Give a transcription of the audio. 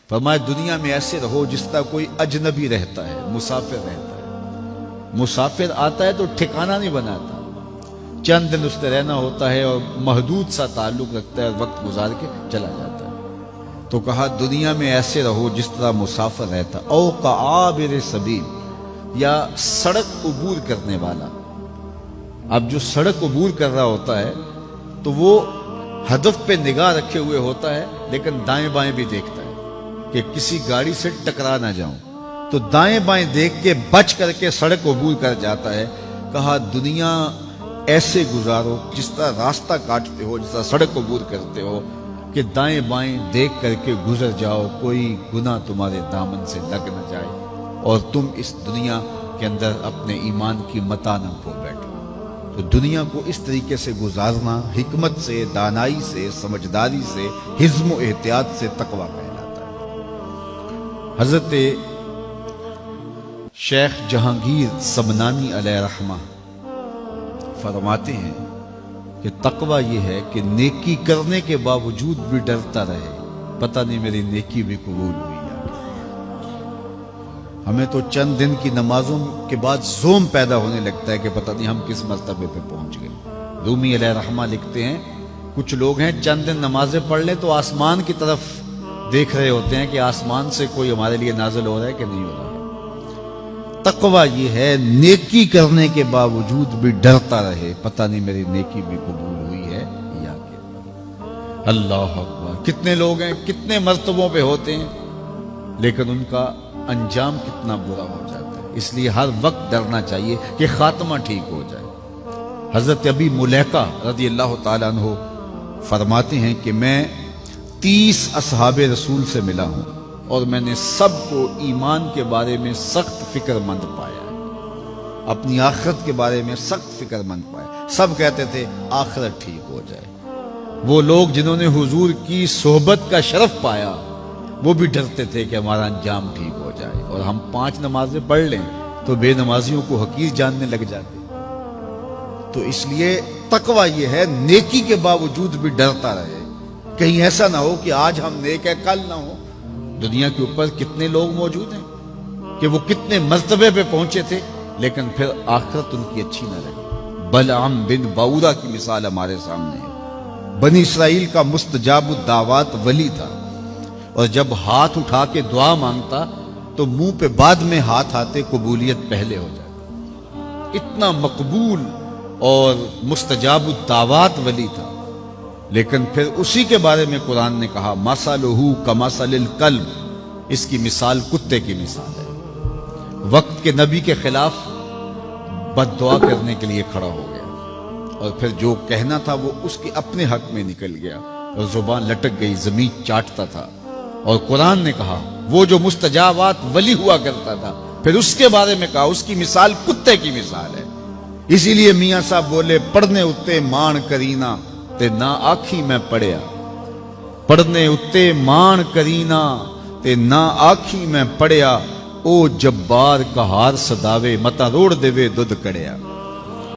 فرمایا دنیا میں ایسے رہو جس طرح کوئی اجنبی رہتا ہے، مسافر رہتا ہے۔ مسافر آتا ہے تو ٹھکانہ نہیں بناتا، چند دن اس نے رہنا ہوتا ہے اور محدود سا تعلق رکھتا ہے اور وقت گزار کے چلا جاتا ہے۔ تو کہا دنیا میں ایسے رہو جس طرح مسافر رہتا، او کعابر سبیل، یا سڑک عبور کرنے والا۔ اب جو سڑک عبور کر رہا ہوتا ہے تو وہ ہدف پہ نگاہ رکھے ہوئے ہوتا ہے، لیکن دائیں بائیں بھی دیکھتا ہے کہ کسی گاڑی سے ٹکرا نہ جاؤں، تو دائیں بائیں دیکھ کے بچ کر کے سڑک عبور کر جاتا ہے۔ کہا دنیا ایسے گزارو جس طرح راستہ کاٹتے ہو، جس طرح سڑک عبور کرتے ہو کہ دائیں بائیں دیکھ کر کے گزر جاؤ، کوئی گناہ تمہارے دامن سے لگ نہ جائے اور تم اس دنیا کے اندر اپنے ایمان کی متاع نہ کھو بیٹھو۔ تو دنیا کو اس طریقے سے گزارنا حکمت سے، دانائی سے، سمجھداری سے، حزم و احتیاط سے تقویٰ کہلاتا ہے۔ حضرت شیخ جہانگیر سمنانی علیہ رحمہ فرماتے ہیں کہ تقویٰ یہ ہے کہ نیکی کرنے کے باوجود بھی ڈرتا رہے، پتہ نہیں میری نیکی بھی قبول ہوئی یا ہمیں تو چند دن کی نمازوں کے بعد زوم پیدا ہونے لگتا ہے کہ پتہ نہیں ہم کس مرتبے پہ پہنچ گئے۔ رومی علیہ رحمہ لکھتے ہیں کچھ لوگ ہیں چند دن نمازیں پڑھ لیں تو آسمان کی طرف دیکھ رہے ہوتے ہیں کہ آسمان سے کوئی ہمارے لیے نازل ہو رہا ہے کہ نہیں ہو رہا ہے۔ تقویٰ یہ ہے نیکی کرنے کے باوجود بھی ڈرتا رہے، پتہ نہیں میری نیکی بھی قبول ہوئی ہے یا کہ۔ اللہ اکبر، کتنے لوگ ہیں کتنے مرتبوں پہ ہوتے ہیں لیکن ان کا انجام کتنا برا ہو جاتا ہے۔ اس لیے ہر وقت ڈرنا چاہیے کہ خاتمہ ٹھیک ہو جائے۔ حضرت ابی ملیکہ رضی اللہ تعالیٰ عنہ فرماتے ہیں کہ میں 30 اصحاب رسول سے ملا ہوں اور میں نے سب کو ایمان کے بارے میں سخت فکر مند پایا ہے، اپنی آخرت کے بارے میں سخت فکر مند پایا۔ سب کہتے تھے آخرت ٹھیک ہو جائے۔ وہ لوگ جنہوں نے حضور کی صحبت کا شرف پایا وہ بھی ڈرتے تھے کہ ہمارا انجام ٹھیک ہو جائے، اور ہم 5 نمازیں پڑھ لیں تو بے نمازیوں کو حقیر جاننے لگ جاتے۔ تو اس لیے تقویٰ یہ ہے نیکی کے باوجود بھی ڈرتا رہے، کہیں ایسا نہ ہو کہ آج ہم نیک ہے کل نہ ہو۔ دنیا کے اوپر کتنے لوگ موجود ہیں کہ وہ کتنے مرتبے پہ پہنچے تھے لیکن پھر آخرت ان کی اچھی نہ رہی۔ بلعام بن باورا کی مثال ہمارے سامنے ہے۔ بنی اسرائیل کا مستجاب الدعوات ولی تھا، اور جب ہاتھ اٹھا کے دعا مانگتا تو منہ پہ بعد میں ہاتھ آتے، قبولیت پہلے ہو جاتی۔ اتنا مقبول اور مستجاب الدعوات ولی تھا، لیکن پھر اسی کے بارے میں قرآن نے کہا مثلہ کمثل الکلب، اس کی مثال کتے کی مثال ہے۔ وقت کے نبی کے خلاف بد دعا کرنے کے لیے کھڑا ہو گیا، اور پھر جو کہنا تھا وہ اس کے اپنے حق میں نکل گیا اور زبان لٹک گئی، زمین چاٹتا تھا۔ اور قرآن نے کہا وہ جو مستجابات ولی ہوا کرتا تھا، پھر اس کے بارے میں کہا اس کی مثال کتے کی مثال ہے۔ اسی لیے میاں صاحب بولے پڑھنے اتے مان کرینا تے نہ آکھی میں پڑھیا، پڑھنے اتے مان کرینا تے نہ آکھی میں پڑھیا، او جبار کہار سداوے متا روڑ دے دودھ کڑیا۔